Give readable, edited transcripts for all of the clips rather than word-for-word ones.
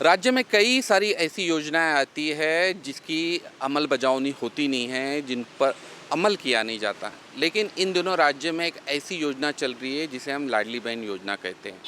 राज्य में कई सारी ऐसी योजनाएं आती है जिसकी अमल बजावनी होती नहीं है, जिन पर अमल किया नहीं जाता। लेकिन इन दिनों राज्य में एक ऐसी योजना चल रही है जिसे हम लाडली बहन योजना कहते हैं।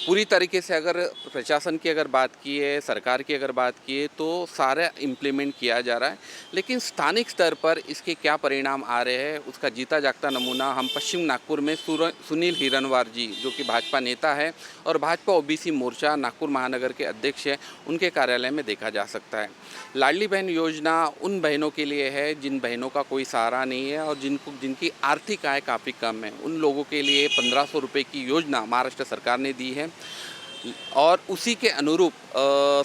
पूरी तरीके से अगर प्रशासन की अगर बात की है, सरकार की अगर बात की है, तो सारा इम्प्लीमेंट किया जा रहा है। लेकिन स्थानिक स्तर पर इसके क्या परिणाम आ रहे हैं, उसका जीता जागता नमूना हम पश्चिम नागपुर में सुनील हिरनवार जी, जो कि भाजपा नेता है और भाजपा ओबीसी मोर्चा नागपुर महानगर के अध्यक्ष हैं, उनके कार्यालय में देखा जा सकता है। लाडली बहन योजना उन बहनों के लिए है जिन बहनों का कोई सहारा नहीं है और जिनकी आर्थिक आय काफ़ी कम है। उन लोगों के लिए 1500 रुपये की योजना महाराष्ट्र सरकार ने दी है और उसी के अनुरूप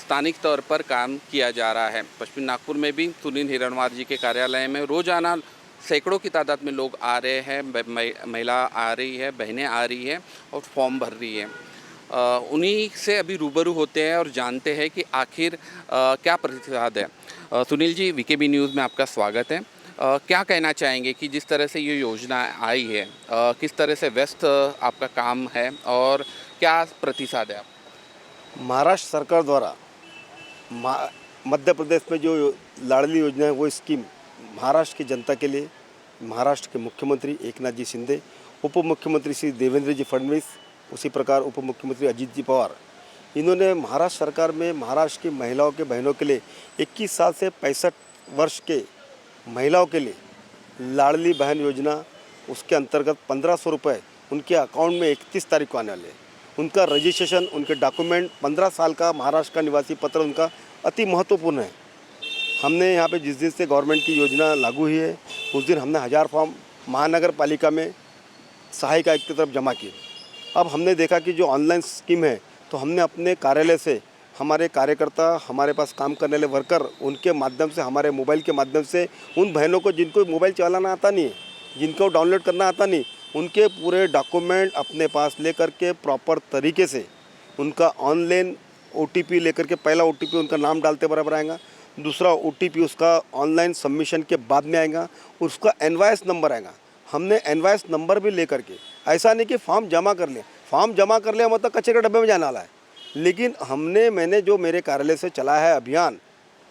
स्थानिक तौर पर काम किया जा रहा है। पश्चिम नागपुर में भी सुनील हिरनवार जी के कार्यालय में रोज़ाना सैकड़ों की तादाद में लोग आ रहे हैं, महिला आ रही है, बहनें आ रही हैं और फॉर्म भर रही है। उन्हीं से अभी रूबरू होते हैं और जानते हैं कि आखिर क्या प्रतिसाद है। सुनील जी, वीकेबी न्यूज़ में आपका स्वागत है। क्या कहना चाहेंगे कि जिस तरह से ये योजना आई है, किस तरह से व्यस्त आपका काम है और क्या प्रतिसाद है आप? महाराष्ट्र सरकार द्वारा मध्य प्रदेश में जो लाडली योजना है वो स्कीम महाराष्ट्र की जनता के लिए महाराष्ट्र के मुख्यमंत्री एकनाथ जी शिंदे, उप मुख्यमंत्री श्री देवेंद्र जी फडणवीस, उसी प्रकार उप मुख्यमंत्री अजीत जी पवार, इन्होंने महाराष्ट्र सरकार में महाराष्ट्र की महिलाओं के बहनों के लिए 21 साल से 65 वर्ष के महिलाओं के लिए लाडली बहन योजना, उसके अंतर्गत 1500 रुपये उनके अकाउंट में 31 तारीख को आने वाले हैं। उनका रजिस्ट्रेशन, उनके डॉक्यूमेंट, 15 साल का महाराष्ट्र का निवासी पत्र उनका अति महत्वपूर्ण है। हमने यहाँ पे जिस दिन से गवर्नमेंट की योजना लागू हुई है उस दिन हमने 1000 फॉर्म महानगर पालिका में सहायक आयुक्त की तरफ जमा किए। अब हमने देखा कि जो ऑनलाइन स्कीम है तो हमने अपने कार्यालय से हमारे कार्यकर्ता, हमारे पास काम करने वाले वर्कर, उनके माध्यम से, हमारे मोबाइल के माध्यम से उन बहनों को जिनको मोबाइल चलाना आता नहीं है, जिनको डाउनलोड करना आता नहीं, उनके पूरे डॉक्यूमेंट अपने पास लेकर के प्रॉपर तरीके से उनका ऑनलाइन OTP लेकर के, पहला OTP उनका नाम डालते बराबर आएगा, दूसरा OTP उसका ऑनलाइन सबमिशन के बाद में आएगा, उसका इनवॉइस नंबर आएगा। हमने इनवॉइस नंबर भी लेकर के, ऐसा नहीं कि फॉर्म जमा कर लिया मतलब कचरे के डब्बे में जाने वाला है। लेकिन मैंने जो मेरे कार्यालय से चला है अभियान,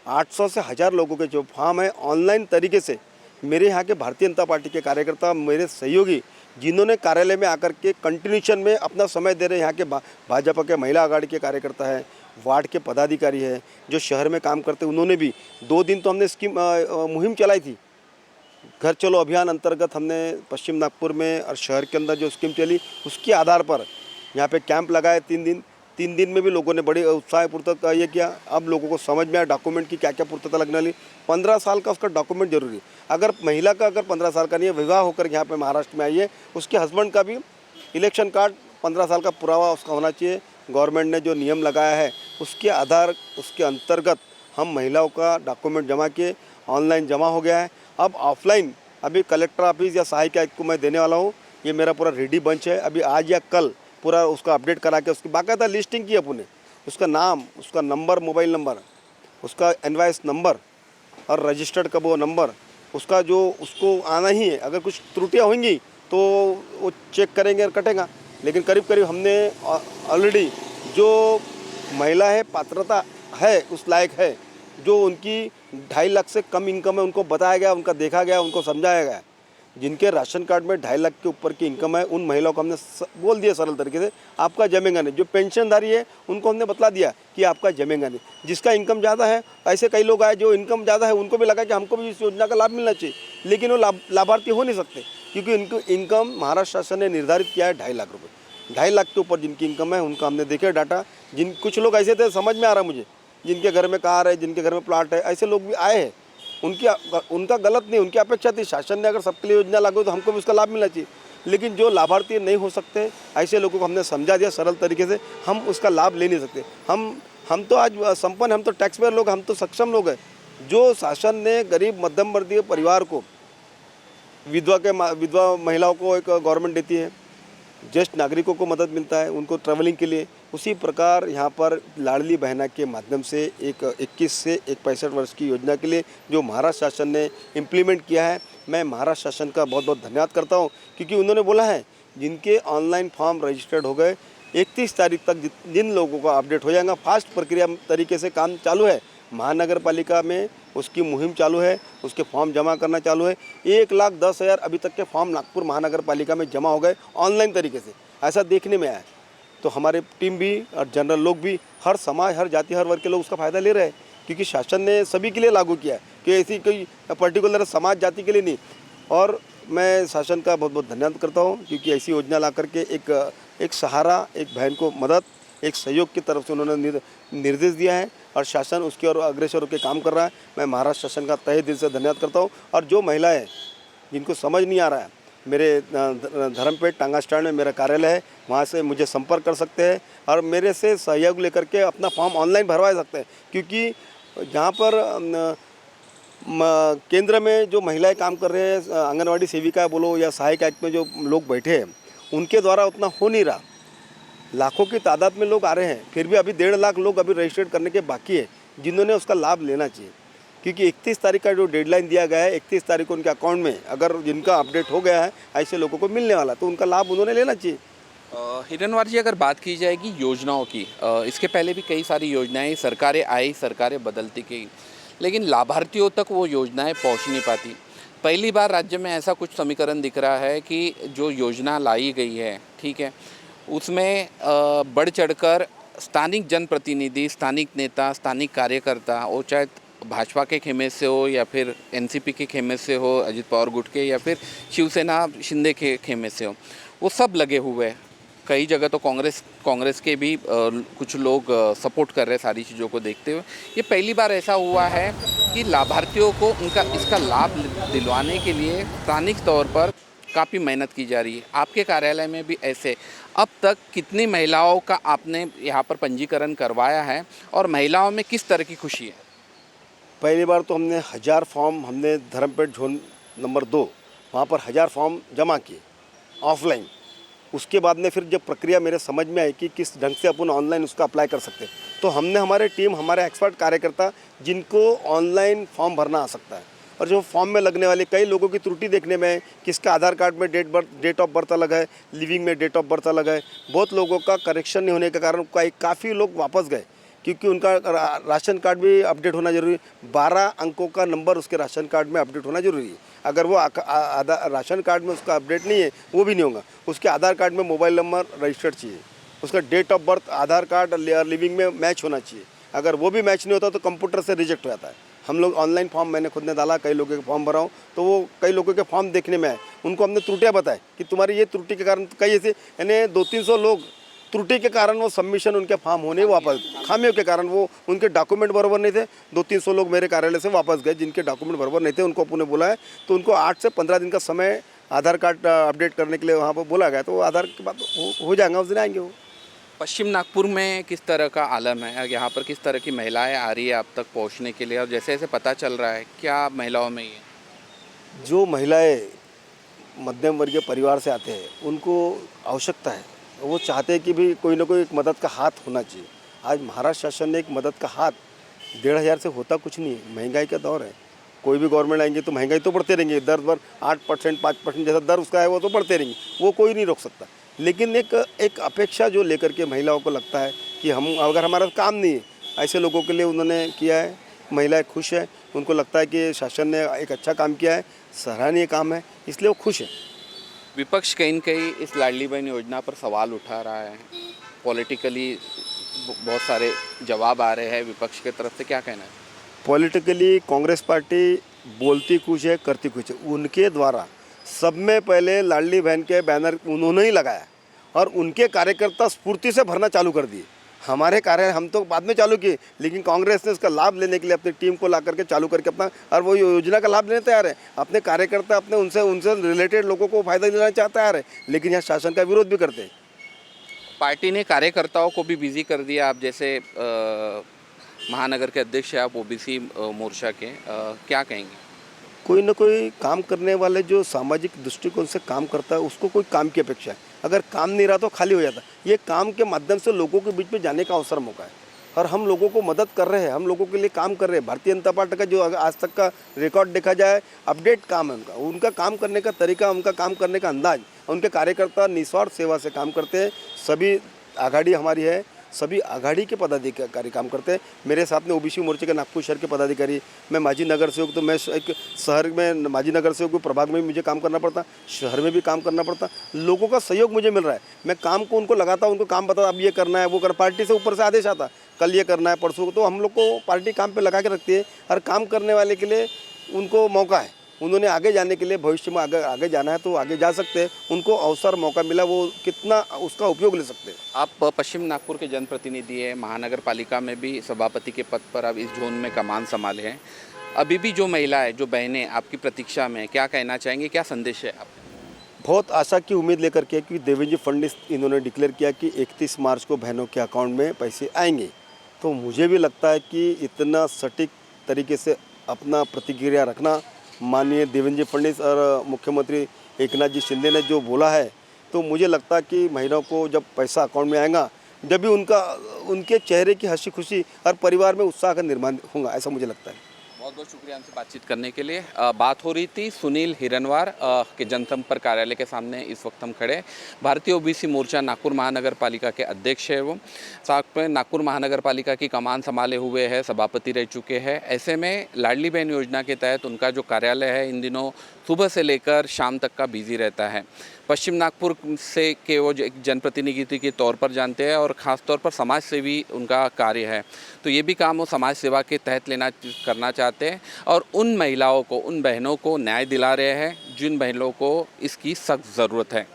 800 से 1000 लोगों के जो फॉर्म है ऑनलाइन तरीके से, मेरे यहाँ के भारतीय जनता पार्टी के कार्यकर्ता, मेरे सहयोगी, जिन्होंने कार्यालय में आकर के कंटिन्यूशन में अपना समय दे रहे, यहाँ के भाजपा के महिला आघाड़ी के कार्यकर्ता है, वार्ड के पदाधिकारी है, जो शहर में काम करते, उन्होंने भी 2 दिन तो हमने स्कीम मुहिम चलाई थी। घर चलो अभियान अंतर्गत हमने पश्चिम नागपुर में और शहर के अंदर जो स्कीम चली उसके आधार पर यहाँ पे कैंप लगाए 3 दिन में भी लोगों ने बड़े उत्साहपूर्वक ये किया। अब लोगों को समझ में आया डॉक्यूमेंट की क्या क्या पूर्तता लगने वाली। 15 साल का उसका डॉक्यूमेंट जरूरी है। अगर महिला का 15 साल का नहीं है, विवाह होकर यहाँ पे महाराष्ट्र में आई है, उसके हस्बैंड का भी इलेक्शन कार्ड 15 साल का पुरावा उसका होना चाहिए। गवर्नमेंट ने जो नियम लगाया है उसके अंतर्गत हम महिलाओं का डॉक्यूमेंट जमा किए, ऑनलाइन जमा हो गया है। अब ऑफलाइन अभी कलेक्टर ऑफिस या सहायक आयुक्त को मैं देने वाला हूँ। ये मेरा पूरा रेडी बंच है। अभी आज या कल पूरा उसका अपडेट करा के उसकी बाकायदा लिस्टिंग की अपने, उसका नाम, उसका नंबर, मोबाइल नंबर, उसका इनवॉइस नंबर और रजिस्टर्ड का वो नंबर, उसका जो उसको आना ही है। अगर कुछ त्रुटियाँ होंगी तो वो चेक करेंगे और कटेगा। लेकिन करीब करीब हमने ऑलरेडी जो महिला है, पात्रता है, उस लायक है, जो उनकी 2.5 लाख से कम इनकम है, उनको बताया गया, उनका देखा गया, उनको समझाया गया। जिनके राशन कार्ड में 2.5 लाख के ऊपर की इनकम है, उन महिलाओं को हमने बोल दिया सरल तरीके से, आपका जमेगा नहीं। जो पेंशनधारी है उनको हमने बतला दिया कि आपका जमेगा नहीं। जिसका इनकम ज़्यादा है, ऐसे कई लोग आए जो इनकम ज़्यादा है, उनको भी लगा कि हमको भी इस योजना का लाभ मिलना चाहिए, लेकिन वो लाभार्थी हो नहीं सकते क्योंकि उनको इनकम महाराष्ट्र शासन ने निर्धारित किया है 2.5 लाख रुपये। 2.5 लाख के ऊपर जिनकी इनकम है उनका हमने देखे डाटा। कुछ लोग ऐसे थे, समझ में आ रहा मुझे, जिनके घर में कार है, जिनके घर में प्लाट है, ऐसे लोग भी आए हैं। उनका गलत नहीं, उनकी अपेक्षा थी शासन ने अगर सबके लिए योजना लागू तो हमको भी उसका लाभ मिलना चाहिए। लेकिन जो लाभार्थी नहीं हो सकते, ऐसे लोगों को हमने समझा दिया सरल तरीके से, हम उसका लाभ ले नहीं सकते। हम तो आज संपन्न, हम तो टैक्स पेयर लोग, हम तो सक्षम लोग हैं। जो शासन ने गरीब मध्यम वर्गीय परिवार को, विधवा महिलाओं को एक गवर्नमेंट देती है, ज्येष्ठ नागरिकों को मदद मिलता है उनको ट्रैवलिंग के लिए, उसी प्रकार यहाँ पर लाडली बहना के माध्यम से एक 21 से 65 वर्ष की योजना के लिए जो महाराष्ट्र शासन ने इम्प्लीमेंट किया है, मैं महाराष्ट्र शासन का बहुत बहुत धन्यवाद करता हूँ। क्योंकि उन्होंने बोला है जिनके ऑनलाइन फॉर्म रजिस्टर्ड हो गए 31 तारीख तक जिन लोगों का अपडेट हो जाएगा, फास्ट प्रक्रिया तरीके से काम चालू है। महानगर पालिका में उसकी मुहिम चालू है, उसके फॉर्म जमा करना चालू है। 1,10,000 अभी तक के फॉर्म नागपुर महानगर पालिका में जमा हो गए ऑनलाइन तरीके से, ऐसा देखने में आया है। तो हमारे टीम भी और जनरल लोग भी, हर समाज, हर जाति, हर वर्ग के लोग उसका फ़ायदा ले रहे हैं, क्योंकि शासन ने सभी के लिए लागू किया है कि ऐसी कोई पर्टिकुलर समाज जाति के लिए नहीं। और मैं शासन का बहुत बहुत धन्यवाद करता हूँ, क्योंकि ऐसी योजना ला करके एक सहारा, एक बहन को मदद, एक सहयोग की तरफ से उन्होंने निर्देश दिया है और शासन उसकी ओर अग्रसर होकर काम कर रहा है। मैं महाराष्ट्र शासन का तहे दिल से धन्यवाद करता हूँ। और जो महिलाएं जिनको समझ नहीं आ रहा है, मेरे धर्मपेट टांगा स्टैंड में मेरा कार्यालय है, वहाँ से मुझे संपर्क कर सकते हैं और मेरे से सहयोग लेकर के अपना फॉर्म ऑनलाइन भरवा सकते हैं। क्योंकि जहाँ पर केंद्र में जो महिलाएं काम कर रहे हैं, आंगनवाड़ी सेविका बोलो या सहायक आयुक्त में जो लोग बैठे हैं, उनके द्वारा उतना हो नहीं रहा। लाखों की तादाद में लोग आ रहे हैं, फिर भी अभी 1.5 लाख लोग अभी रजिस्टर्ड करने के बाकी है, जिन्होंने उसका लाभ लेना चाहिए। क्योंकि 31 तारीख का जो डेडलाइन दिया गया है, 31 तारीख को उनके अकाउंट में अगर जिनका अपडेट हो गया है, ऐसे लोगों को मिलने वाला, तो उनका लाभ उन्होंने लेना चाहिए। हिरनवार जी, अगर बात की जाएगी योजनाओं की, इसके पहले भी कई सारी योजनाएं सरकारें आई, सरकारें बदलती गई, लेकिन लाभार्थियों तक वो योजनाएं पहुंच नहीं पाती। पहली बार राज्य में ऐसा कुछ समीकरण दिख रहा है कि जो योजना लाई गई है, ठीक है, उसमें बढ़ चढ़कर स्थानिक जनप्रतिनिधि, स्थानिक नेता, स्थानिक कार्यकर्ता, वो चाहे भाजपा के खेमे से हो या फिर एनसीपी के खेमे से हो, अजित पवार गुट के, या फिर शिवसेना शिंदे के खेमे से हो, वो सब लगे हुए हैं। कई जगह तो कांग्रेस के भी कुछ लोग सपोर्ट कर रहे हैं सारी चीज़ों को देखते हुए। ये पहली बार ऐसा हुआ है कि लाभार्थियों को इसका लाभ दिलवाने के लिए स्थानिक तौर पर काफ़ी मेहनत की जा रही है। आपके कार्यालय में भी ऐसे अब तक कितनी महिलाओं का आपने यहाँ पर पंजीकरण करवाया है और महिलाओं में किस तरह की खुशी है? पहली बार तो हमने 1000 फॉर्म, हमने धर्मपेट जोन नंबर 2 वहाँ पर 1000 फॉर्म जमा किए ऑफलाइन। उसके बाद में फिर जब प्रक्रिया मेरे समझ में आई कि किस ढंग से अपन ऑनलाइन उसका अप्लाई कर सकते हैं, तो हमने हमारे टीम, हमारे एक्सपर्ट कार्यकर्ता जिनको ऑनलाइन फॉर्म भरना आ सकता है, और जो फॉर्म में लगने वाले कई लोगों की त्रुटि देखने में, किसका आधार कार्ड में डेट ऑफ बर्थ अलग है, लिविंग में डेट ऑफ बर्थ अलग है, बहुत लोगों का करेक्शन नहीं होने के कारण काफ़ी लोग वापस गए, क्योंकि उनका राशन कार्ड भी अपडेट होना जरूरी है। 12 अंकों का नंबर उसके राशन कार्ड में अपडेट होना जरूरी है। अगर वो राशन कार्ड में उसका अपडेट नहीं है, वो भी नहीं होगा। उसके आधार कार्ड में मोबाइल नंबर रजिस्टर्ड चाहिए, उसका date of birth Aadhaar card living में मैच होना चाहिए। अगर वो भी मैच नहीं होता तो कंप्यूटर से रिजेक्ट हो जाता है। हम लोग ऑनलाइन फॉर्म मैंने खुद ने डाला, कई लोगों के फॉर्म भराऊँ, तो वो कई लोगों के फॉर्म देखने में आए, उनको हमने त्रुटियाँ बताए कि तुम्हारी ये त्रुटि के कारण कई ऐसे, यानी 200-300 लोग त्रुटि के कारण वो सबमिशन उनके फॉर्म होने वापस, खामियों के कारण वो उनके डॉक्यूमेंट बराबर नहीं थे। 200-300 लोग मेरे कार्यालय से वापस गए जिनके डॉक्यूमेंट बराबर नहीं थे, उनको अपने बोला है, तो उनको 8 से 15 दिन का समय आधार कार्ड अपडेट करने के लिए वहाँ पर बोला गया, तो आधार के बाद हो जाएगा, उस दिन आएंगे वो। पश्चिम नागपुर में किस तरह का आलम है? यहाँ पर किस तरह की महिलाएं आ रही है आप तक पहुँचने के लिए, और जैसे जैसे पता चल रहा है क्या महिलाओं में ये जो महिलाएं मध्यम वर्गीय परिवार से आते हैं, उनको आवश्यकता है, वो चाहते हैं कि भी कोई ना कोई एक मदद का हाथ होना चाहिए। आज महाराष्ट्र शासन ने एक मदद का हाथ, 1,500 से होता कुछ नहीं है। महंगाई का दौर है, कोई भी गवर्नमेंट आएंगे तो महंगाई तो बढ़ते रहेंगे, दर 8%, 5% जैसा दर उसका है वो तो बढ़ते रहेंगे, वो कोई नहीं रोक सकता। लेकिन एक अपेक्षा जो लेकर के महिलाओं को लगता है कि हम, अगर हमारा काम नहीं है, ऐसे लोगों के लिए उन्होंने किया है। महिलाएं खुश है, उनको लगता है कि शासन ने एक अच्छा काम किया है, सराहनीय काम है, इसलिए वो खुश है। विपक्ष कहीं न कहीं इस लाडली बहन योजना पर सवाल उठा रहा है, पॉलिटिकली बहुत सारे जवाब आ रहे हैं विपक्ष की तरफ से, क्या कहना है? पॉलिटिकली कांग्रेस पार्टी बोलती कुछ है, करती कुछ है। उनके द्वारा सब में पहले लाडली बहन के बैनर उन्होंने ही लगाया और उनके कार्यकर्ता स्फूर्ति से भरना चालू कर दिए। हमारे कार्य हम तो बाद में चालू किए, लेकिन कांग्रेस ने उसका लाभ लेने के लिए अपनी टीम को ला करके चालू करके अपना, और वो योजना का लाभ लेने तैयार है। अपने कार्यकर्ता, अपने उनसे रिलेटेड लोगों को फायदा दिलाना चाहता है, लेकिन यहाँ शासन का विरोध भी करते हैं। पार्टी ने कार्यकर्ताओं को भी बिजी कर दिया। आप जैसे महानगर के अध्यक्ष हैं आप ओबीसी मोर्चा के, क्या कहेंगे? कोई ना कोई काम करने वाले जो सामाजिक दृष्टिकोण से काम करता है, उसको कोई काम की अपेक्षा है। अगर काम नहीं रहा तो खाली हो जाता। ये काम के माध्यम से लोगों के बीच में जाने का अवसर मौका है, और हम लोगों को मदद कर रहे हैं, हम लोगों के लिए काम कर रहे हैं। भारतीय जनता पार्टी का जो आज तक का रिकॉर्ड देखा जाए, अपडेट काम है उनका काम करने का तरीका, उनका काम करने का अंदाज, उनके कार्यकर्ता निस्वार्थ सेवा से काम करते हैं। सभी आघाड़ी हमारी है, सभी आघाड़ी के पदाधिकारी काम करते हैं। मेरे साथ में ओबीसी मोर्चे के नागपुर शहर के पदाधिकारी, मैं माजी नगर सेवक, तो मैं एक शहर में माजी नगर सेवक प्रभाग में भी मुझे काम करना पड़ता, शहर में भी काम करना पड़ता। लोगों का सहयोग मुझे मिल रहा है, मैं काम को उनको लगाता हूँ, उनको काम बता, अब ये करना है, वो कर, पार्टी से ऊपर से आदेश आता, कल ये करना है, परसों, तो हम लोग को पार्टी काम पे लगा के रखती है। हर काम करने वाले के लिए उनको मौका है, उन्होंने आगे जाने के लिए, भविष्य में आगे जाना है तो आगे जा सकते हैं, उनको अवसर मौका मिला, वो कितना उसका उपयोग ले सकते हैं। आप पश्चिम नागपुर के जनप्रतिनिधि हैं, महानगर पालिका में भी सभापति के पद पर आप इस जोन में कमान संभाले हैं। अभी भी जो महिलाएं, जो बहनें आपकी प्रतीक्षा में हैं, क्या कहना चाहेंगे, क्या संदेश है आप? बहुत आशा की उम्मीद लेकर के कि देवेंद्र जी फडणवीस इन्होंने डिक्लेयर किया कि 31 मार्च को बहनों के अकाउंट में पैसे आएंगे, तो मुझे भी लगता है कि इतना सटीक तरीके से अपना प्रतिक्रिया रखना, माननीय देवेंद्र जी फडणवीस और मुख्यमंत्री एकनाथ जी शिंदे ने जो बोला है, तो मुझे लगता है कि महिलाओं को जब पैसा अकाउंट में आएगा, जब भी उनके चेहरे की हंसी खुशी और परिवार में उत्साह का निर्माण होगा, ऐसा मुझे लगता है। बहुत बहुत शुक्रिया हमसे बातचीत करने के लिए। बात हो रही थी सुनील हिरनवार के जनसंपर्क कार्यालय के सामने इस वक्त हम खड़े। भारतीय ओबीसी मोर्चा नागपुर महानगर पालिका के अध्यक्ष है वो, साथ में नागपुर महानगर पालिका की कमान संभाले हुए है, सभापति रह चुके हैं। ऐसे में लाडली बहन योजना के तहत उनका जो कार्यालय है इन दिनों सुबह से लेकर शाम तक का बिजी रहता है। पश्चिम नागपुर से के वो एक जनप्रतिनिधि के तौर पर जानते हैं और ख़ास तौर पर समाज सेवी उनका कार्य है, तो ये भी काम वो समाज सेवा के तहत करना चाहते हैं और उन महिलाओं को, उन बहनों को न्याय दिला रहे हैं जिन बहनों को इसकी सख्त ज़रूरत है।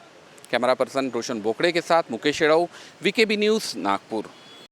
कैमरा पर्सन रोशन बोकड़े के साथ मुकेश एड़ाऊ, वीकेबी न्यूज़, नागपुर।